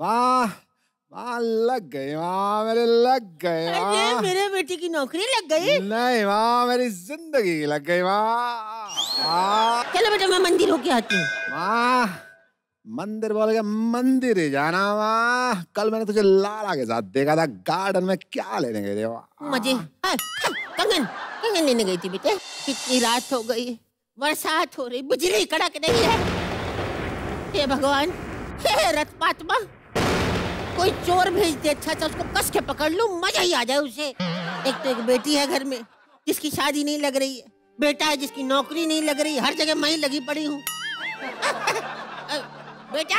वाह वाह, लग गई वाह, मेरे लग गए वाह। मेरे बेटी की नौकरी लग गई? नहीं वाह, मेरी जिंदगी लग गई वाह। चलो बेटा मैं मंदिर होके आती हूँ। वाह, मंदिर बोल के मंदिर ही जाना वाह। कल मैंने तुझे लाला के साथ देखा था गार्डन में, क्या लेने गए थे वाह? मजे। कंगन कंगन लेने गई थी बेटे। कितनी रात हो गई, बरसात हो रही, बिजली कड़क रही है। हे भगवान, हे रथपात्मा, कोई चोर भेज दे अच्छा सा, उसको कस के पकड़ लूं, मजा ही आ जाए उसे। एक तो एक बेटी है घर में जिसकी शादी नहीं लग रही है, बेटा है जिसकी नौकरी नहीं लग रही, हर जगह मैं ही लगी पड़ी हूँ। बेटा।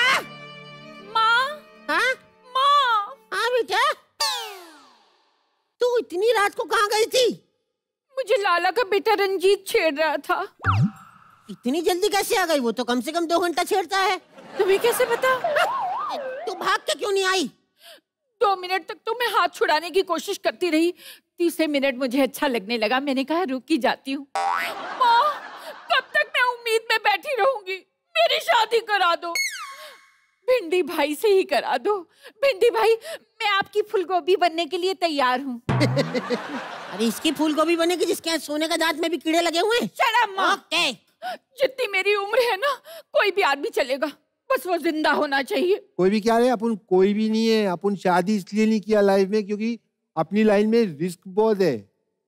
माँ। हाँ माँ। हाँ बेटा, तू इतनी रात को कहाँ गई थी? मुझे लाला का बेटा रंजीत छेड़ रहा था। इतनी जल्दी कैसे आ गई? वो तो कम से कम 2 घंटा छेड़ता है। तुम्हें कैसे पता? तू भाग के क्यों नहीं आई? 2 मिनट तक तो मैं हाथ छुड़ाने की कोशिश करती रही, 30 मिनट मुझे अच्छा लगने लगा, मैंने कहा रुक ही जाती हूँ। माँ, कब तक मैं उम्मीद में बैठी रहूंगी? मेरी शादी करा दो, भिंडी भाई से ही करा दो। भिंडी भाई, मैं आपकी फूलगोभी बनने के लिए तैयार हूँ। अरे इसकी फूलगोभी बनेगी जिसके यहाँ सोने का दांत में भी कीड़े लगे हुए हैं। शट अप माँ। ओके। जितनी मेरी उम्र है ना, कोई भी आदमी चलेगा, बस वो जिंदा होना चाहिए। कोई भी क्या है, अपन कोई भी नहीं है। अपन शादी इसलिए नहीं किया लाइफ में क्योंकि अपनी लाइन में रिस्क बहुत है,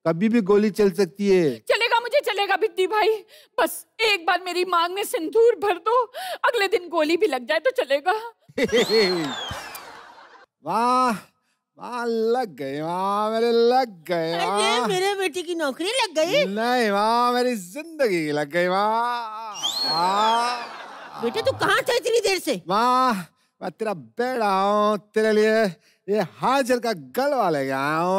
कभी भी गोली चल सकती है। चलेगा, मुझे चलेगा भिंडी भाई, बस एक बार मेरी मांग में सिंदूर भर दो, अगले दिन गोली भी लग जाए तो चलेगा। वाह वाह, लग गए वाह, मेरे लग गए वाह। मेरे बेटी की नौकरी लग गई? नहीं वाह, मेरी जिंदगी लग गई वाह। बेटे तू कहाँ था इतनी देर से? वाह, मैं तेरा बेटा हूँ, तेरे लिए ये हाजर का गलवा ले गया हूँ।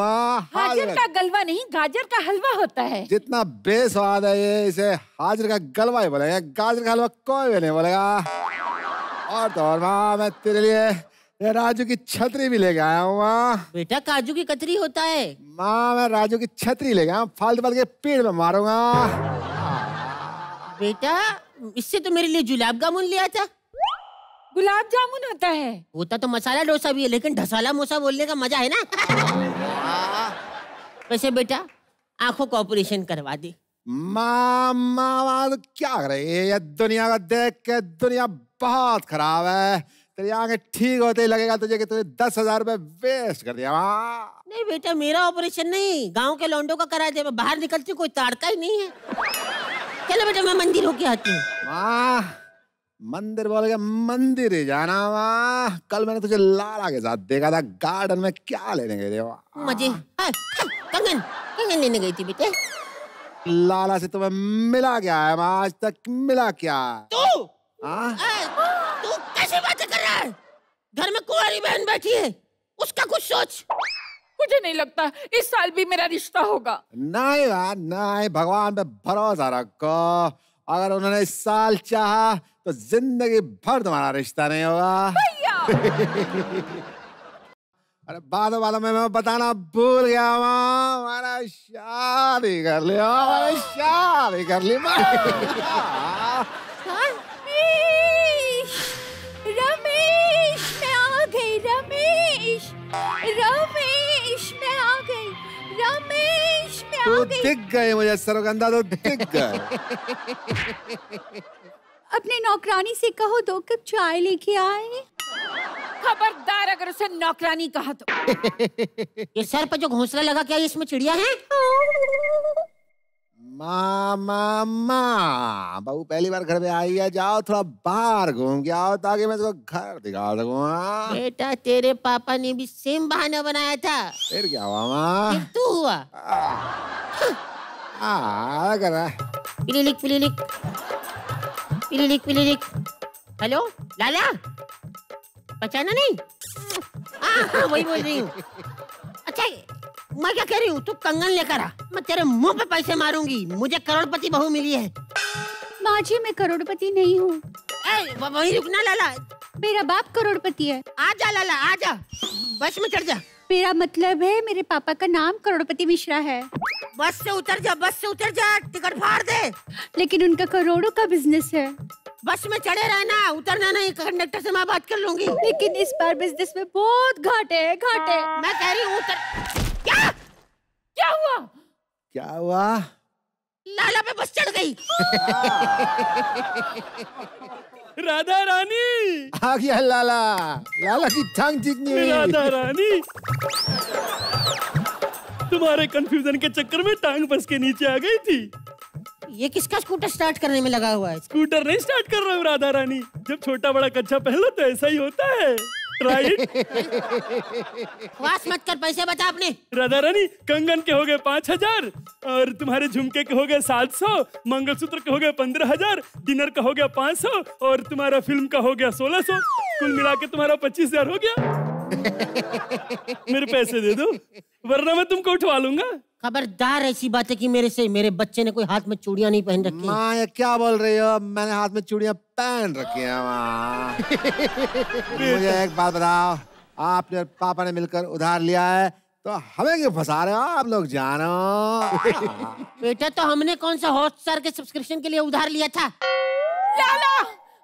हाजर का गलवा नहीं, गाजर का हलवा होता है। जितना बेस्वाद है ये, इसे हाजर का गलवा ही बोलेगा, गाजर का हलवा कोई भी नहीं बोलेगा। और तो और माँ, मैं तेरे लिए ये राजू की छतरी भी लेके आया हूँ माँ। बेटा काजू की कतरी होता है। माँ, मैं राजू की छतरी ले गया, फालतू फालतू के पेड़ में मारूंगा। बेटा इससे तो मेरे लिए गुलाब जामुन लिया था। गुलाब जामुन होता है? होता तो मसाला डोसा भी है, लेकिन ढसाला मोसा बोलने का मजा है ना। वैसे बेटा आंखों का ऑपरेशन करवा दे। माँ तो क्या कर रही है? ये दुनिया का देख के दुनिया बहुत खराब है। तेरी आंखें ठीक होते ही लगेगा तुझे कि तुझे 10,000 रुपए वेस्ट कर दिया। नहीं बेटा, मेरा ऑपरेशन नहीं, गांव के लौंडों का करा दे। मैं बाहर निकलती कोई ताड़ता ही नहीं है। चलो बेटा मैं मंदिर होके आती हूँ। मंदिर बोल के मंदिर ही जाना वाह। कल मैंने तुझे लाला के साथ देखा था गार्डन में, क्या लेने गए थे वाह? मजे। कंगन कंगन लेने गई थी बेटे। लाला से तुम्हें मिला क्या है? आज तक मिला क्या? तू कैसे बातें कर रहा है? घर में कुंवारी बहन बैठी है, उसका कुछ सोच। मुझे नहीं लगता इस साल भी मेरा रिश्ता होगा। नहीं यार नहीं, भगवान पे भरोसा रखो। अगर उन्होंने इस साल चाहा तो जिंदगी भर तुम्हारा रिश्ता नहीं होगा। अरे बादों में मैं बताना भूल गया माँ, मैंने शादी कर लिया। मैंने शादी कर ली। रमेश मैं आ गई, रमेश रमेश मैं आ गई, रमेश मैं आ गई। दिख गए मुझे सरगंधा, तो दिख गए। अपने नौकरानी से कहो 2 कप चाय लेके आए। खबरदार अगर उसे नौकरानी कहा तो। ये सर पर जो घोंसला लगा, क्या इसमें चिड़िया है? माँ बहू पहली बार घर में आई है, जाओ थोड़ा बाहर घूम के आओ ताकि मैं इसको घर दिखा सकूँ। बेटा तेरे पापा ने भी सेम बहाना बनाया था। फिर क्या हुआ माँ? तू हुआ। कर रहा है। पिलीलिक पिलीलिक पिलीलिक पिलीलिक। हेलो लाला, पहचाना नहीं? हाँ वही बोल रही हूँ। अच्छा मैं क्या कह रही हूँ, तू कंगन लेकर आ, मैं तेरे मुंह पे पैसे मारूंगी। मुझे करोड़पति बहू मिली है। माँ जी मैं करोड़पति नहीं हूँ। वही रुकना लाला, मेरा बाप करोड़पति है। आजा लाला आजा, बस में चढ़ जा। मेरा मतलब है मेरे पापा का नाम करोड़पति मिश्रा है। बस से उतर जा, बस से उतर जा, टिकट फाड़ दे। लेकिन उनका करोड़ों का बिजनेस है। बस में चढ़े रहना, उतरना नहीं। कंडक्टर से मैं बात कर लूंगी। लेकिन इस बार बिजनेस में बहुत घाटे है, घाटे। मैं कह रही हूँ उतर। क्या हुआ? क्या हुआ? लाला पे बस चढ़ गई। राधा रानी आ गया लाला। लाला की टांग ठीक नहीं हुई। राधा रानी, तुम्हारे कंफ्यूजन के चक्कर में टांग बस के नीचे आ गई थी। ये किसका स्कूटर स्टार्ट करने में लगा हुआ है? स्कूटर नहीं स्टार्ट कर रहा हूँ राधा रानी। जब छोटा बड़ा कच्चा पहन लो तो ऐसा ही होता है। राइट? वास मत कर, पैसे बता अपने। राधा रानी, कंगन के हो गए 5000 और तुम्हारे झुमके के हो गए 700, मंगलसूत्र के हो गए 15000, डिनर का हो गया 500 और तुम्हारा फिल्म का हो गया 1600। कुल मिला के तुम्हारा 25000 हो गया। मेरे पैसे दे दो वरना मैं तुमको उठवा लूंगा। खबरदार ऐसी बातें की मेरे से। मेरे बच्चे ने कोई हाथ में चूड़ियां नहीं पहन रखी। माँ ये क्या बोल रही हो? मैंने हाथ में चूड़ियां पहन रखी हैं माँ। मुझे एक बात बताओ, आपने और पापा ने मिलकर उधार लिया है तो हमें क्यों फंसा रहे हो आप लोग? जानो बेटा, तो हमने कौन सा हॉटस्टार के सब्सक्रिप्शन के लिए उधार लिया था? लाला,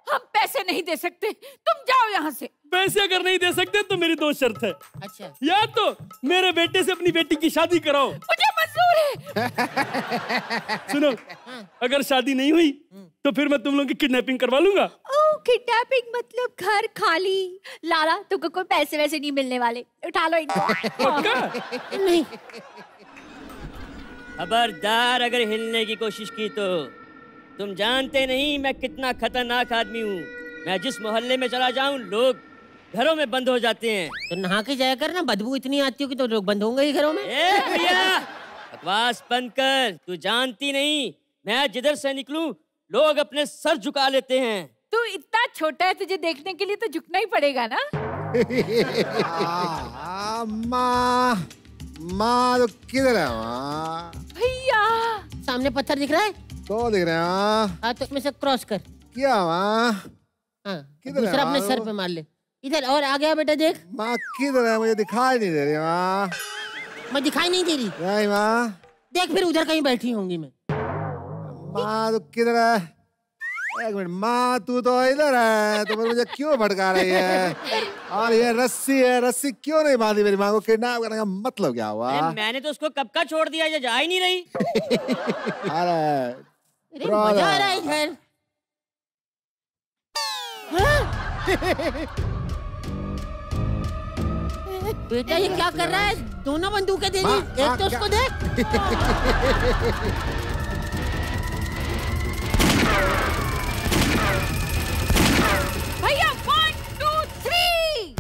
हम पैसे नहीं दे सकते, तुम जाओ यहाँ से। पैसे अगर नहीं दे सकते तो मेरी 2 शर्त है। अच्छा। या तो मेरे बेटे से अपनी बेटी की शादी कराओ। मुझे मंजूर है। सुनो, अगर शादी नहीं हुई तो फिर मैं तुम लोगों की किडनैपिंग करवा लूंगा। ओह, किडनैपिंग मतलब घर खाली। लाला, तुमको कोई पैसे वैसे नहीं मिलने वाले, उठा लो इनको। नहीं। खबरदार अगर हिलने की कोशिश की तो तुम जानते नहीं मैं कितना खतरनाक आदमी हूँ। मैं जिस मोहल्ले में चला जाऊँ लोग घरों में बंद हो जाते हैं। तो नहा के जाया कर ना, बदबू इतनी आती हो कि तो लोग बंद होंगे ही घरों में। ए भैया, बकवास बंद कर। तू जानती नहीं मैं जिधर से निकलूं लोग अपने सर झुका लेते हैं। तू इतना छोटा है, तुझे देखने के लिए तो झुकना ही पड़ेगा ना। माँ, माँ तो किधर है माँ? भैया, सामने पत्थर दिख रहा है? तो दिख रहे हैं माँ। हाँ, तो इसमें से क्रॉस कर। क्या माँ? हाँ, किधर है दूसरा अपने माँ सर वो? पे मार ले। इधर और आ गया बेटा, देख। माँ किधर है? मुझे दिखाई नहीं दे रही माँ। मैं दिखाई नहीं दे रही। नहीं माँ। देख, फिर उधर कहीं बैठी होंगी मैं। माँ तो किधर है? एक मिनट माँ, तू तो इधर है तो फिर मुझे क्यों भटका रही है? और ये रस्सी है, रस्सी क्यों नहीं बांधी मेरी माँ को? किडनैप करने का मतलब क्या हुआ? अरे मैंने तो उसको कब का छोड़ दिया, ये जा ही नहीं रही। अरे मजा आ रहा है इधर। बेटा, ये क्या कर रहा है? दोनों बंदूकें दे दी, एक तो उसको दे। भैया 1 2 3।